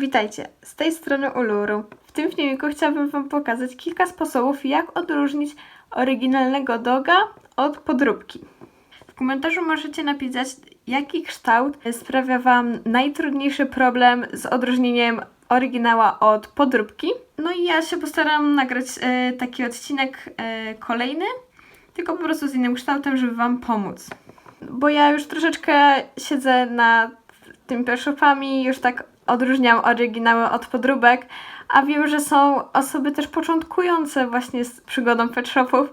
Witajcie, z tej strony Uluru. W tym filmiku chciałabym Wam pokazać kilka sposobów, jak odróżnić oryginalnego doga od podróbki. W komentarzu możecie napisać, jaki kształt sprawia Wam najtrudniejszy problem z odróżnieniem oryginała od podróbki. No i ja się postaram nagrać taki odcinek kolejny, tylko po prostu z innym kształtem, żeby Wam pomóc. Bo ja już troszeczkę siedzę nad tymi Petshopami, już tak odróżniam oryginały od podróbek, a wiem, że są osoby też początkujące właśnie z przygodą Petshopów,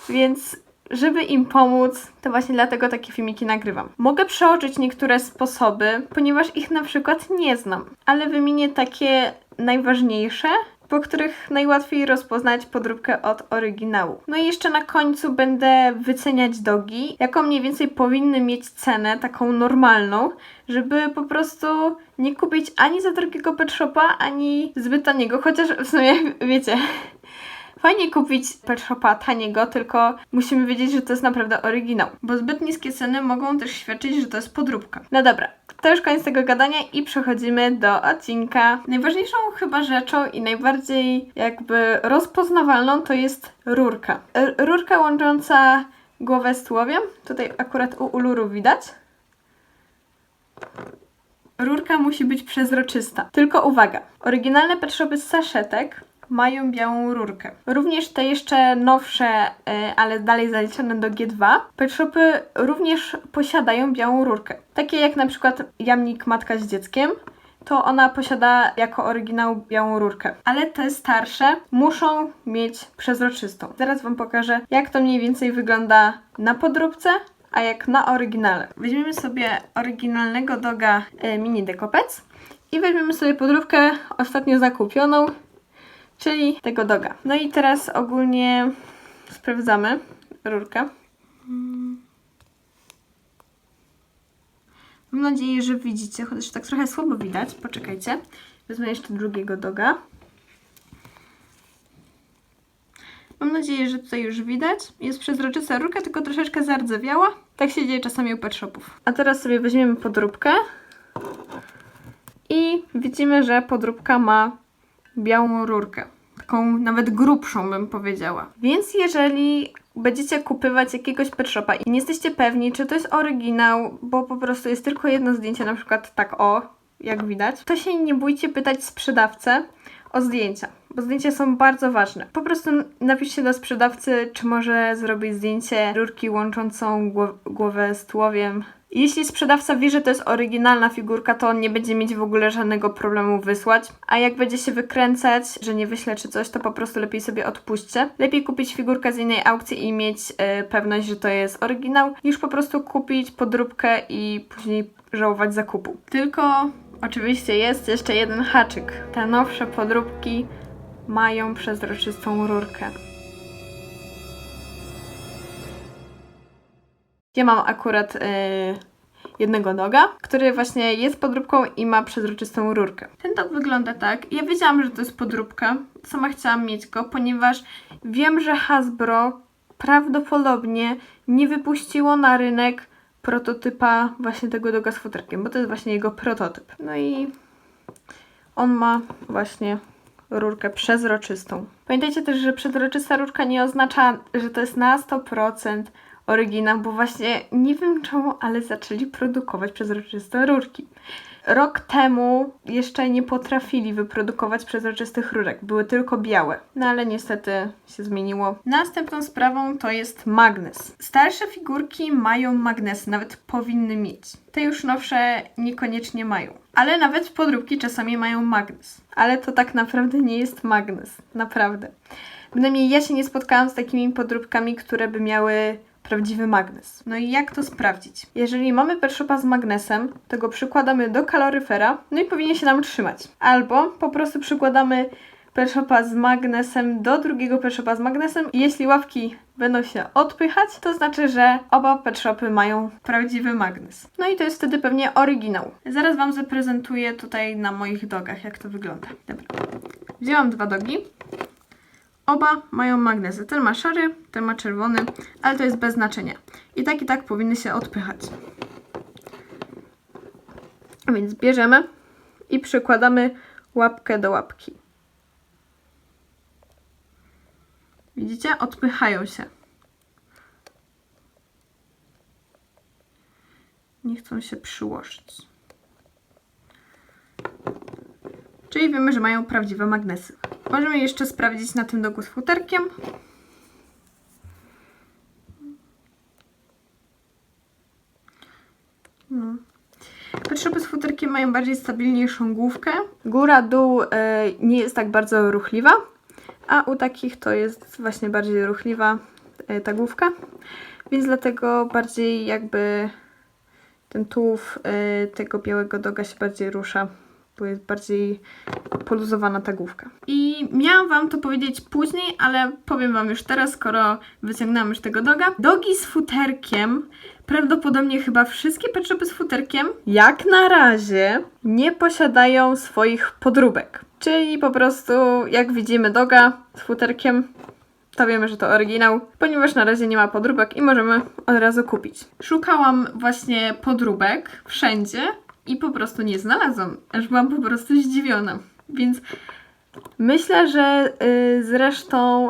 więc żeby im pomóc, to właśnie dlatego takie filmiki nagrywam. Mogę przeoczyć niektóre sposoby, ponieważ ich na przykład nie znam, ale wymienię takie najważniejsze, po których najłatwiej rozpoznać podróbkę od oryginału. No i jeszcze na końcu będę wyceniać dogi, jaką mniej więcej powinny mieć cenę, taką normalną, żeby po prostu nie kupić ani za drogiego Petshopa, ani zbyt taniego, chociaż w sumie wiecie, fajnie kupić Petshopa taniego, tylko musimy wiedzieć, że to jest naprawdę oryginał, bo zbyt niskie ceny mogą też świadczyć, że to jest podróbka. No dobra, to już koniec tego gadania i przechodzimy do odcinka. Najważniejszą chyba rzeczą i najbardziej jakby rozpoznawalną to jest rurka. Rurka łącząca głowę z tułowiem. Tutaj akurat u Uluru widać. Rurka musi być przezroczysta. Tylko uwaga, oryginalne Petshopy z saszetek mają białą rurkę. Również te jeszcze nowsze, ale dalej zaliczone do G2, Petshopy również posiadają białą rurkę. Takie jak na przykład Jamnik Matka z Dzieckiem, to ona posiada jako oryginał białą rurkę. Ale te starsze muszą mieć przezroczystą. Zaraz Wam pokażę, jak to mniej więcej wygląda na podróbce, a jak na oryginale. Weźmiemy sobie oryginalnego doga Mini Dekopec i weźmiemy sobie podróbkę ostatnio zakupioną, czyli tego doga. No i teraz ogólnie sprawdzamy rurkę. Mam nadzieję, że widzicie, chociaż tak trochę słabo widać. Poczekajcie. Wezmę jeszcze drugiego doga. Mam nadzieję, że tutaj już widać. Jest przezroczysta rurka, tylko troszeczkę zardzewiała. Tak się dzieje czasami u Petshopów. A teraz sobie weźmiemy podróbkę. I widzimy, że podróbka ma białą rurkę. Taką nawet grubszą bym powiedziała. Więc jeżeli będziecie kupywać jakiegoś Petshopa i nie jesteście pewni, czy to jest oryginał, bo po prostu jest tylko jedno zdjęcie, na przykład tak o, jak widać, to się nie bójcie pytać sprzedawcę o zdjęcia, bo zdjęcia są bardzo ważne. Po prostu napiszcie do sprzedawcy, czy może zrobić zdjęcie rurki łączącą głowę z tułowiem. Jeśli sprzedawca wie, że to jest oryginalna figurka, to on nie będzie mieć w ogóle żadnego problemu wysłać. A jak będzie się wykręcać, że nie wyśle czy coś, to po prostu lepiej sobie odpuśćcie. Lepiej kupić figurkę z innej aukcji i mieć pewność, że to jest oryginał, niż po prostu kupić podróbkę i później żałować zakupu. Tylko oczywiście jest jeszcze jeden haczyk. Te nowsze podróbki mają przezroczystą rurkę. Ja mam akurat jednego doga, który właśnie jest podróbką i ma przezroczystą rurkę. Ten dog wygląda tak. Ja wiedziałam, że to jest podróbka. Sama chciałam mieć go, ponieważ wiem, że Hasbro prawdopodobnie nie wypuściło na rynek prototypa właśnie tego doga z futerkiem, bo to jest właśnie jego prototyp. No i on ma właśnie rurkę przezroczystą. Pamiętajcie też, że przezroczysta rurka nie oznacza, że to jest na 100% oryginał, bo właśnie nie wiem czemu, ale zaczęli produkować przezroczyste rurki. Rok temu jeszcze nie potrafili wyprodukować przezroczystych rurek. Były tylko białe. No ale niestety się zmieniło. Następną sprawą to jest magnes. Starsze figurki mają magnesy, nawet powinny mieć. Te już nowsze niekoniecznie mają. Ale nawet podróbki czasami mają magnes. Ale to tak naprawdę nie jest magnes. Naprawdę. Bynajmniej ja się nie spotkałam z takimi podróbkami, które by miały prawdziwy magnes. No i jak to sprawdzić? Jeżeli mamy Petshopa z magnesem, to go przykładamy do kaloryfera, no i powinien się nam trzymać. Albo po prostu przykładamy Petshopa z magnesem do drugiego Petshopa z magnesem i jeśli łapki będą się odpychać, to znaczy, że oba Petshopy mają prawdziwy magnes. No i to jest wtedy pewnie oryginał. Zaraz Wam zaprezentuję tutaj na moich dogach, jak to wygląda. Dobra. Wzięłam dwa dogi. Oba mają magnesy. Ten ma szary, ten ma czerwony, ale to jest bez znaczenia. I tak powinny się odpychać. A więc bierzemy i przykładamy łapkę do łapki. Widzicie? Odpychają się. Nie chcą się przyłożyć. Czyli wiemy, że mają prawdziwe magnesy. Możemy jeszcze sprawdzić na tym dogu z futerkiem. No. Pet Shopy z futerkiem mają bardziej stabilniejszą główkę. Góra, dół nie jest tak bardzo ruchliwa, a u takich to jest właśnie bardziej ruchliwa ta główka. Więc dlatego bardziej jakby ten tułów tego białego doga się bardziej rusza, bo jest bardziej poluzowana ta główka. I miałam Wam to powiedzieć później, ale powiem Wam już teraz, skoro wyciągnęłam już tego doga. Dogi z futerkiem, prawdopodobnie chyba wszystkie Pet Shopy z futerkiem, jak na razie nie posiadają swoich podróbek. Czyli po prostu jak widzimy doga z futerkiem, to wiemy, że to oryginał, ponieważ na razie nie ma podróbek i możemy od razu kupić. Szukałam właśnie podróbek wszędzie i po prostu nie znalazłam, aż byłam po prostu zdziwiona. Więc myślę, że z resztą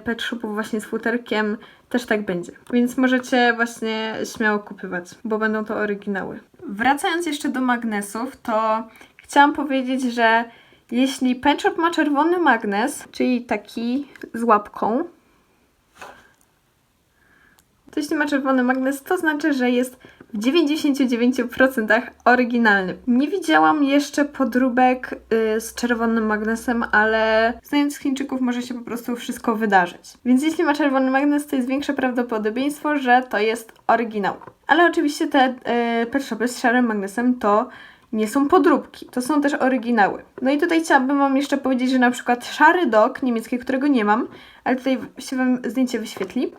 Pet Shopów właśnie z futerkiem też tak będzie. Więc możecie właśnie śmiało kupywać, bo będą to oryginały. Wracając jeszcze do magnesów, to chciałam powiedzieć, że jeśli Pet Shop ma czerwony magnes, czyli taki z łapką, to jeśli ma czerwony magnes, to znaczy, że jest w 99% oryginalny. Nie widziałam jeszcze podróbek z czerwonym magnesem, ale znając Chińczyków może się po prostu wszystko wydarzyć. Więc jeśli ma czerwony magnes, to jest większe prawdopodobieństwo, że to jest oryginał. Ale oczywiście te Pet Shopy z szarym magnesem to nie są podróbki, to są też oryginały. No i tutaj chciałabym Wam jeszcze powiedzieć, że na przykład szary dog niemiecki, którego nie mam, ale tutaj się Wam zdjęcie wyświetli,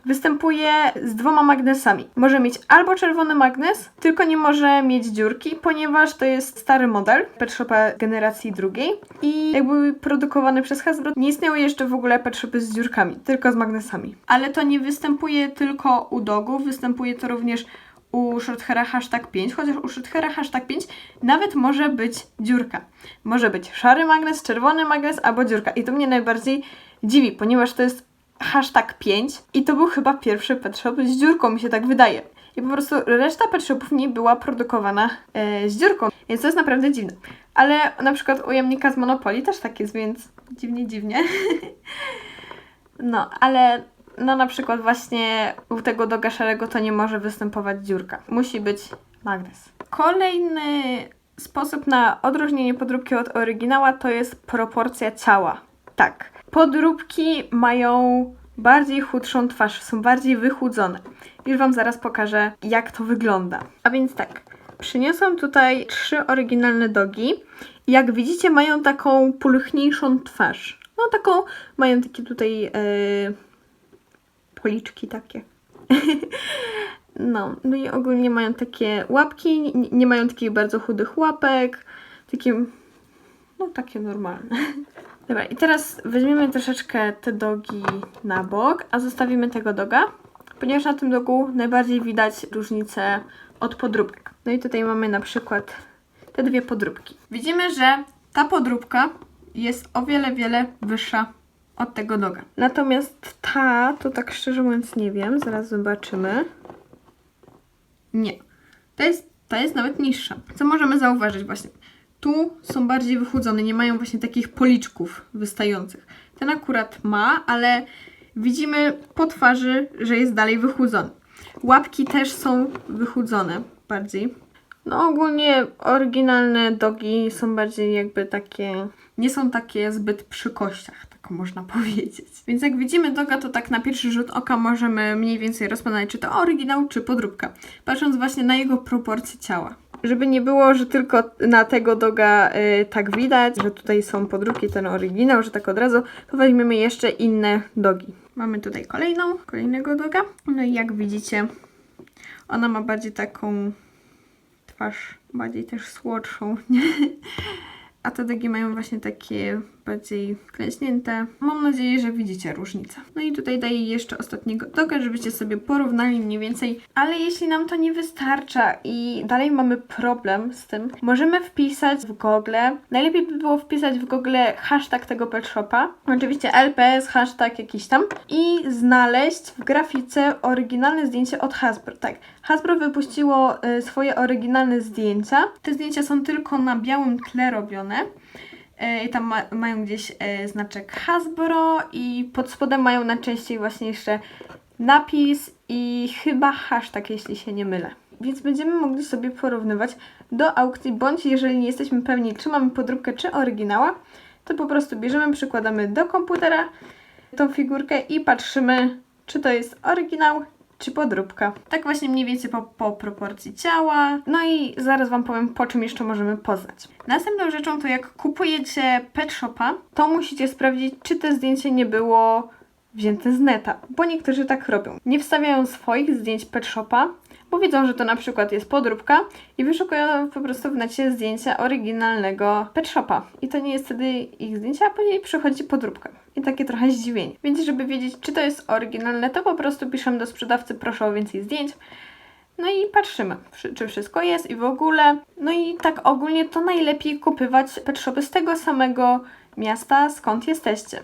występuje z 2 magnesami. Może mieć albo czerwony magnes, tylko nie może mieć dziurki, ponieważ to jest stary model Pet Shopa generacji drugiej i jak były produkowane przez Hasbro, nie istniały jeszcze w ogóle Pet Shopy z dziurkami, tylko z magnesami. Ale to nie występuje tylko u dogów, występuje to również u Shorthaira #5, chociaż u Shorthaira #5 nawet może być dziurka. Może być szary magnes, czerwony magnes albo dziurka. I to mnie najbardziej dziwi, ponieważ to jest #5 i to był chyba pierwszy Pet Shop z dziurką, mi się tak wydaje. I po prostu reszta Pet Shopów nie była produkowana z dziurką, więc to jest naprawdę dziwne. Ale na przykład u Jamnika z Monopoly też tak jest, więc dziwnie. No, ale no na przykład właśnie u tego doga szarego to nie może występować dziurka. Musi być magnes. Kolejny sposób na odróżnienie podróbki od oryginała to jest proporcja ciała. Tak, podróbki mają bardziej chudszą twarz, są bardziej wychudzone. Już Wam zaraz pokażę, jak to wygląda. A więc tak, przyniosłam tutaj 3 oryginalne dogi. Jak widzicie, mają taką pulchniejszą twarz. No taką, mają takie tutaj policzki takie. No i ogólnie mają takie łapki, nie mają takich bardzo chudych łapek. Takie normalne. Dobra, i teraz weźmiemy troszeczkę te dogi na bok, a zostawimy tego doga, ponieważ na tym dogu najbardziej widać różnicę od podróbek. No i tutaj mamy na przykład te 2 podróbki. Widzimy, że ta podróbka jest o wiele wyższa od tego doga. Natomiast ta, to tak szczerze mówiąc nie wiem, zaraz zobaczymy. Nie. Ta jest nawet niższa. Co możemy zauważyć właśnie? Tu są bardziej wychudzone, nie mają właśnie takich policzków wystających. Ten akurat ma, ale widzimy po twarzy, że jest dalej wychudzony. Łapki też są wychudzone bardziej. No ogólnie oryginalne dogi są bardziej jakby takie, nie są takie zbyt przy kościach, tak można powiedzieć. Więc jak widzimy doga, to tak na pierwszy rzut oka możemy mniej więcej rozpoznać, czy to oryginał, czy podróbka. Patrząc właśnie na jego proporcje ciała. Żeby nie było, że tylko na tego doga tak widać, że tutaj są podróbki, ten oryginał, że tak od razu, to weźmiemy jeszcze inne dogi. Mamy tutaj kolejnego doga. No i jak widzicie, ona ma bardziej taką twarz, bardziej też słodszą. A te dogi mają właśnie takie bardziej klęśnięte. Mam nadzieję, że widzicie różnicę. No i tutaj daję jeszcze ostatniego doga, żebyście sobie porównali mniej więcej. Ale jeśli nam to nie wystarcza i dalej mamy problem z tym, możemy wpisać w Google, najlepiej by było wpisać w Google hashtag tego pet shopa, oczywiście LPS, hashtag jakiś tam i znaleźć w grafice oryginalne zdjęcie od Hasbro. Tak, Hasbro wypuściło swoje oryginalne zdjęcia. Te zdjęcia są tylko na białym tle robione. I tam mają gdzieś znaczek Hasbro i pod spodem mają najczęściej właśnie jeszcze napis i chyba hashtag, jeśli się nie mylę. Więc będziemy mogli sobie porównywać do aukcji, bądź jeżeli nie jesteśmy pewni, czy mamy podróbkę, czy oryginała, to po prostu bierzemy, przykładamy do komputera tą figurkę i patrzymy, czy to jest oryginał, czy podróbka. Tak właśnie mniej więcej po proporcji ciała. No i zaraz Wam powiem, po czym jeszcze możemy poznać. Następną rzeczą to jak kupujecie pet shopa, to musicie sprawdzić, czy to zdjęcie nie było wzięte z neta, bo niektórzy tak robią. Nie wstawiają swoich zdjęć pet shopa, bo widzą, że to na przykład jest podróbka i wyszukują po prostu w necie zdjęcia oryginalnego pet shopa. I to nie jest wtedy ich zdjęcie, a później przychodzi podróbka. I takie trochę zdziwienie. Więc żeby wiedzieć, czy to jest oryginalne, to po prostu piszemy do sprzedawcy, proszę o więcej zdjęć. No i patrzymy, czy wszystko jest i w ogóle. No i tak ogólnie to najlepiej kupywać pet shopy z tego samego miasta, skąd jesteście.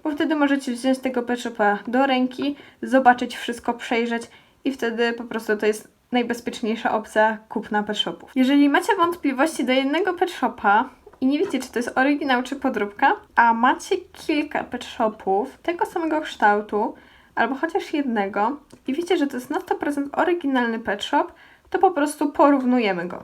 Bo wtedy możecie wziąć tego pet shopa do ręki, zobaczyć wszystko, przejrzeć i wtedy po prostu to jest najbezpieczniejsza opcja kupna pet shopów. Jeżeli macie wątpliwości do jednego pet shopa i nie wiecie, czy to jest oryginał, czy podróbka, a macie kilka pet shopów tego samego kształtu, albo chociaż jednego i wiecie, że to jest na 100% oryginalny pet shop, to po prostu porównujemy go.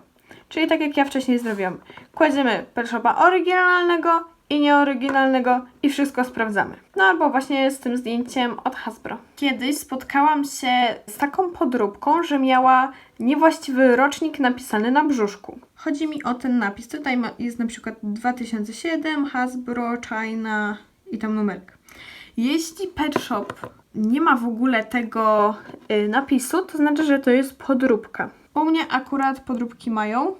Czyli tak jak ja wcześniej zrobiłam. Kładziemy pet shopa oryginalnego i nieoryginalnego i wszystko sprawdzamy. No albo właśnie z tym zdjęciem od Hasbro. Kiedyś spotkałam się z taką podróbką, że miała niewłaściwy rocznik napisany na brzuszku. Chodzi mi o ten napis. Tutaj jest na przykład 2007, Hasbro, China i tam numerek. Jeśli pet shop nie ma w ogóle tego napisu, to znaczy, że to jest podróbka. U mnie akurat podróbki mają.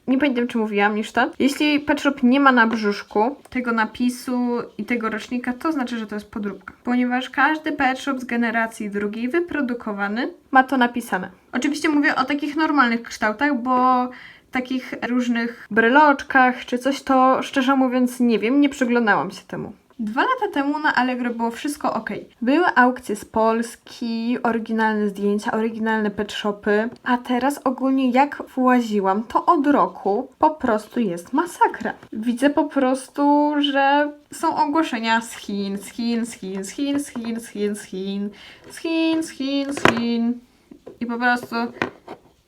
Nie pamiętam, czy mówiłam niż to. Jeśli pet shop nie ma na brzuszku tego napisu i tego rocznika, to znaczy, że to jest podróbka. Ponieważ każdy pet shop z generacji drugiej wyprodukowany ma to napisane. Oczywiście mówię o takich normalnych kształtach, bo takich różnych bryloczkach czy coś, to szczerze mówiąc nie wiem, nie przyglądałam się temu. 2 lata temu na Allegro było wszystko ok. Były aukcje z Polski, oryginalne zdjęcia, oryginalne pet shopy, a teraz ogólnie jak właziłam, to od roku po prostu jest masakra. Widzę po prostu, że są ogłoszenia z Chin, z Chin, z Chin, z Chin, z Chin, z Chin, z Chin, z Chin, z Chin, z Chin i po prostu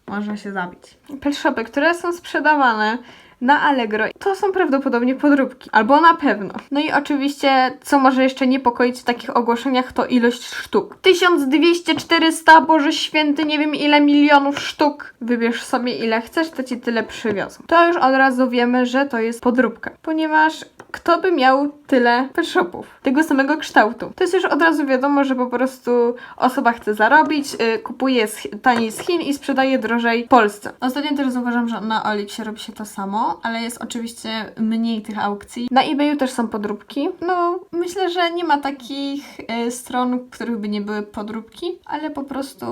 można się zabić. Pet shopy, które są sprzedawane na Allegro, to są prawdopodobnie podróbki, albo na pewno. No i oczywiście, co może jeszcze niepokoić w takich ogłoszeniach, to ilość sztuk. 1200, 400, Boże Święty, nie wiem ile milionów sztuk. Wybierz sobie ile chcesz, to Ci tyle przywiozą. To już od razu wiemy, że to jest podróbka, ponieważ kto by miał tyle pet shopów tego samego kształtu? To jest już od razu wiadomo, że po prostu osoba chce zarobić, kupuje taniej z Chin i sprzedaje drożej w Polsce. Ostatnio też zauważam, że na Oliksie robi się to samo, ale jest oczywiście mniej tych aukcji. Na eBayu też są podróbki. No, myślę, że nie ma takich stron, w których by nie były podróbki, ale po prostu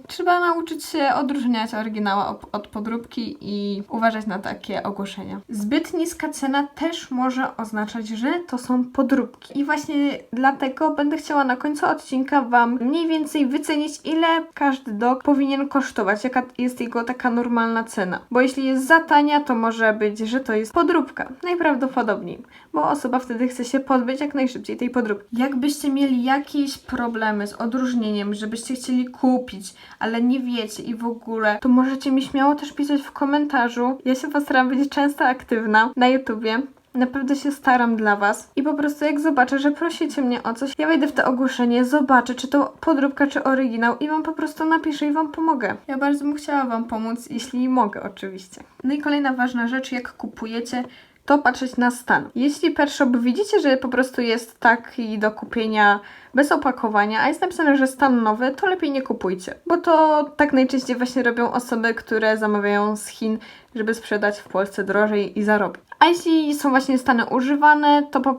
trzeba nauczyć się odróżniać oryginała od podróbki i uważać na takie ogłoszenia. Zbyt niska cena też może oznaczać, że to są podróbki. I właśnie dlatego będę chciała na końcu odcinka Wam mniej więcej wycenić, ile każdy dog powinien kosztować, jaka jest jego taka normalna cena. Bo jeśli jest za tania, to może być, że to jest podróbka. Najprawdopodobniej. Bo osoba wtedy chce się pozbyć jak najszybciej tej podróbki. Jakbyście mieli jakieś problemy z odróżnieniem, żebyście chcieli kupić, ale nie wiecie i w ogóle, to możecie mi śmiało też pisać w komentarzu. Ja się postaram być często aktywna na YouTubie. Naprawdę się staram dla Was i po prostu jak zobaczę, że prosicie mnie o coś, ja wejdę w to ogłoszenie, zobaczę, czy to podróbka, czy oryginał i Wam po prostu napiszę i Wam pomogę. Ja bardzo bym chciała Wam pomóc, jeśli mogę oczywiście. No i kolejna ważna rzecz, jak kupujecie, to patrzeć na stan. Jeśli pet shop widzicie, że po prostu jest taki do kupienia bez opakowania, a jest napisane, że stan nowy, to lepiej nie kupujcie. Bo to tak najczęściej właśnie robią osoby, które zamawiają z Chin, żeby sprzedać w Polsce drożej i zarobić. A jeśli są właśnie stany używane, to po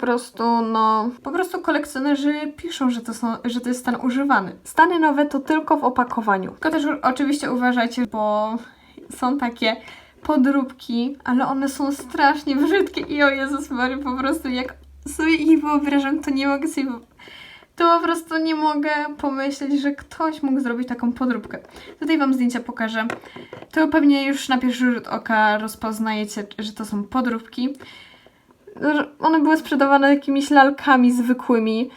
prostu kolekcjonerzy piszą, że to jest stan używany. Stany nowe to tylko w opakowaniu. Tylko też oczywiście uważajcie, bo są takie podróbki, ale one są strasznie brzydkie i o Jezus Maria, po prostu jak sobie ich wyobrażam, to nie mogę sobie... To po prostu nie mogę pomyśleć, że ktoś mógł zrobić taką podróbkę. Tutaj Wam zdjęcia pokażę. To pewnie już na pierwszy rzut oka rozpoznajecie, że to są podróbki. One były sprzedawane jakimiś lalkami zwykłymi,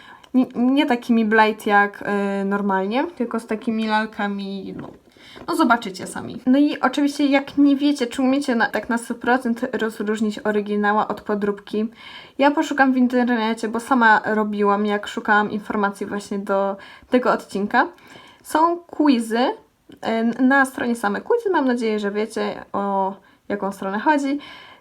nie takimi Blade jak normalnie, tylko z takimi lalkami, no zobaczycie sami. No i oczywiście jak nie wiecie, czy umiecie tak na 100% rozróżnić oryginała od podróbki, ja poszukam w internecie, bo sama robiłam, jak szukałam informacji właśnie do tego odcinka. Są quizy na stronie same quizy, mam nadzieję, że wiecie, o jaką stronę chodzi.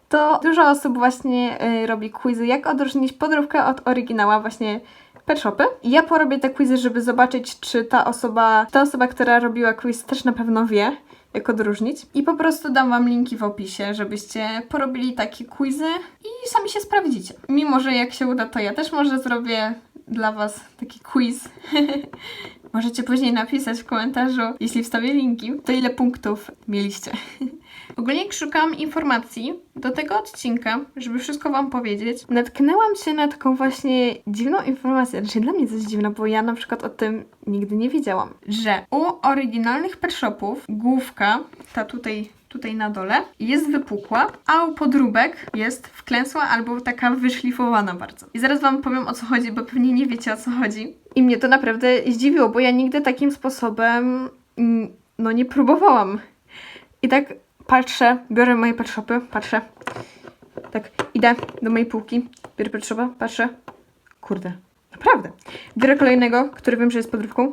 To dużo osób właśnie robi quizy, jak odróżnić podróbkę od oryginała, właśnie Pet Shopy. I ja porobię te quizy, żeby zobaczyć, czy ta osoba, która robiła quiz, też na pewno wie, jak odróżnić. I po prostu dam Wam linki w opisie, żebyście porobili takie quizy i sami się sprawdzicie. Mimo, że jak się uda, to ja też może zrobię dla Was taki quiz. Możecie później napisać w komentarzu, jeśli wstawię linki, to ile punktów mieliście. Ogólnie jak szukałam informacji do tego odcinka, żeby wszystko Wam powiedzieć, natknęłam się na taką właśnie dziwną informację. Znaczy dla mnie to jest dziwna, bo ja na przykład o tym nigdy nie wiedziałam. Że u oryginalnych Pet Shopów główka, ta tutaj na dole, jest wypukła, a u podróbek jest wklęsła albo taka wyszlifowana bardzo. I zaraz Wam powiem, o co chodzi, bo pewnie nie wiecie, o co chodzi. I mnie to naprawdę zdziwiło, bo ja nigdy takim sposobem nie próbowałam. I tak patrzę, biorę moje Pet Shopy, patrzę. Tak, idę do mojej półki, biorę Pet Shopa, patrzę. Kurde, naprawdę. Biorę kolejnego, który wiem, że jest podróbką.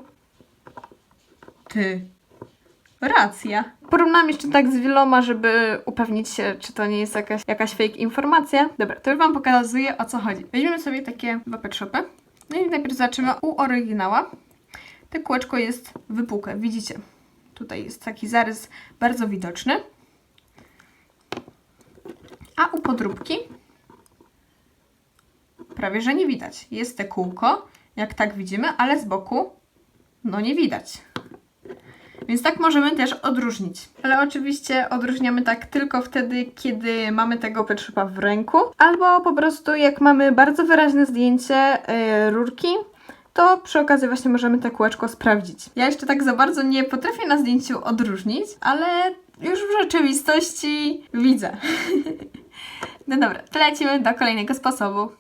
Ty... Racja. Porównałam jeszcze tak z wieloma, żeby upewnić się, czy to nie jest jakaś fake informacja. Dobra, to już Wam pokazuję, o co chodzi. Weźmiemy sobie takie dwa Pet Shopy. No i najpierw zobaczymy u oryginała. To kółeczko jest wypukłe, widzicie? Tutaj jest taki zarys bardzo widoczny. A u podróbki prawie, że nie widać. Jest te kółko, jak tak widzimy, ale z boku nie widać. Więc tak możemy też odróżnić. Ale oczywiście odróżniamy tak tylko wtedy, kiedy mamy tego Pet Shopa w ręku. Albo po prostu jak mamy bardzo wyraźne zdjęcie rurki, to przy okazji właśnie możemy te kółeczko sprawdzić. Ja jeszcze tak za bardzo nie potrafię na zdjęciu odróżnić, ale już w rzeczywistości widzę. No dobra, to lecimy do kolejnego sposobu.